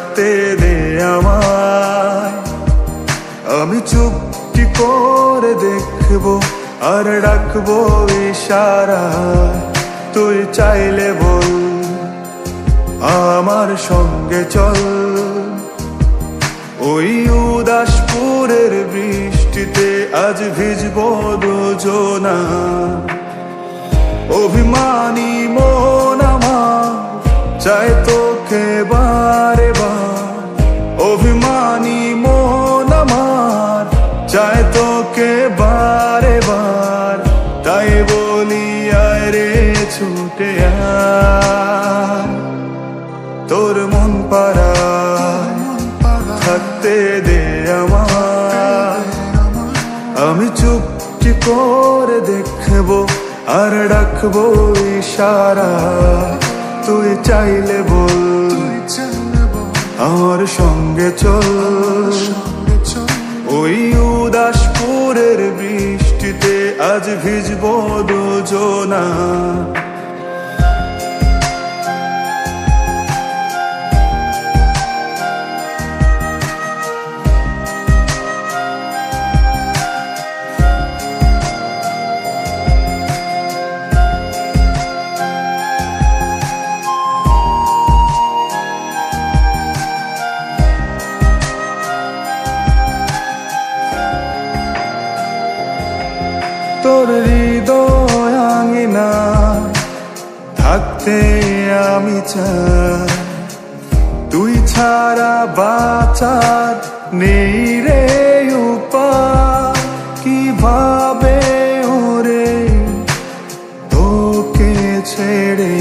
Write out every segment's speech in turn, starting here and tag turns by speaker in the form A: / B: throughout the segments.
A: থাকতে দে আমায়। আমি চুপটি করে দেখবো আর ডাকবো ইশারায়, তুই চাইলে বল আমার সঙ্গে চল। ওই উদাসপুরের বৃষ্টিতে আজ ভিজবো দুজনা। অভিমানী মন আমার চায় তোকে বারে বার, অভিমানী মন আমার চায় তোকে বারে বার। তাই বলি আয় রে ছুটে আয়, তোর মন পাড়ায় থাকতে দে আমায়। আমি চুপটি করে দেখবো আর ডাকবো ইশারায়, তুই চাইলে বল আমার সঙ্গে চল। ওই উদাসপুরের বৃষ্টিতে আজ ভিজবো দুজনা। তোর হৃদয় আঙিনা থাকতে আমি চাই, তুই ছাড়া বাঁচার নেই রে উপায়। কিভাবে ওরে তোকে ছেড়ে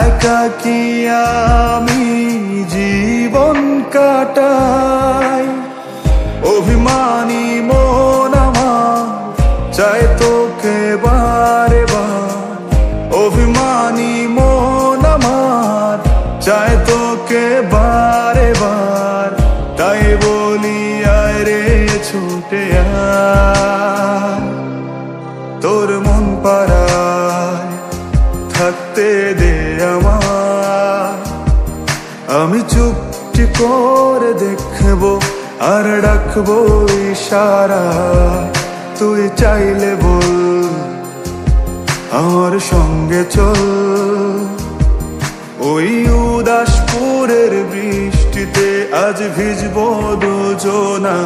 A: একাকী আমি জীবন কাটাই। অভিমানী মন আমার চায় তোকে বারে বার, অভিমানী মন আমার চায় তোকে বারে বার। তাই বলি আয় রে ছুটে আয়, তোর মন পাড়ায় থাকতে দে আমায়। আমি চুপটি করে দেখবো আর ডাকবো ইশারায়, তুই চাইলে বল আমার সঙ্গে চল। ওই উদাসপুরের বৃষ্টিতে আজ ভিজবো দুজনা।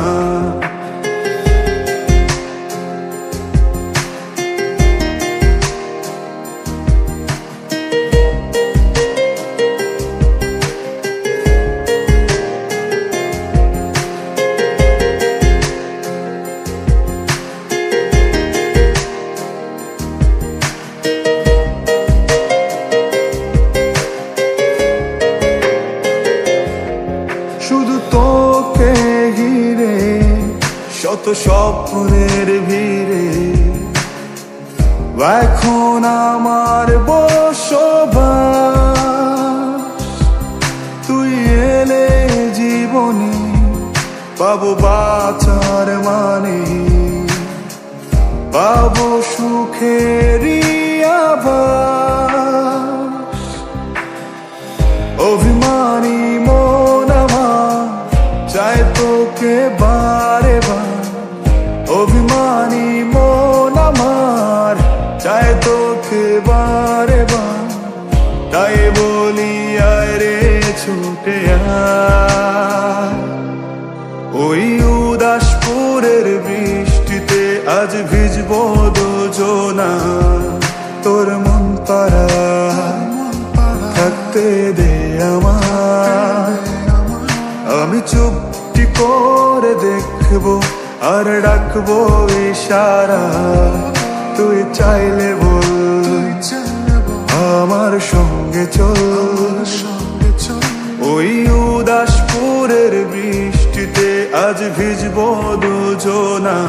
A: শুধু তোকে ঘিরে শত স্বপ্নের ভিড়ে এখন আমার বসবাস। তুই এলে জীবনে পাবো বাঁচার মানে, পাবো সুখেরই আভাস। অভিমানী মন আমার চায় তোকে বারে বার, অভিমানী মন আমার চায় তোকে বারে বার। তাই বলি আয় রে ছুটে আয়, ওই উদাসপুরের বৃষ্টিতে আজ ভিজবো দুজনা। তোর মন পাড়ায় থাকতে দে আমায়। আমি চুপটি করে দেখবো আর ডাকবো ইশারায়, তুই চাইলে বল আমার সঙ্গে চল। ওই উদাসপুরের বৃষ্টিতে আজ ভিজবো দুজনা।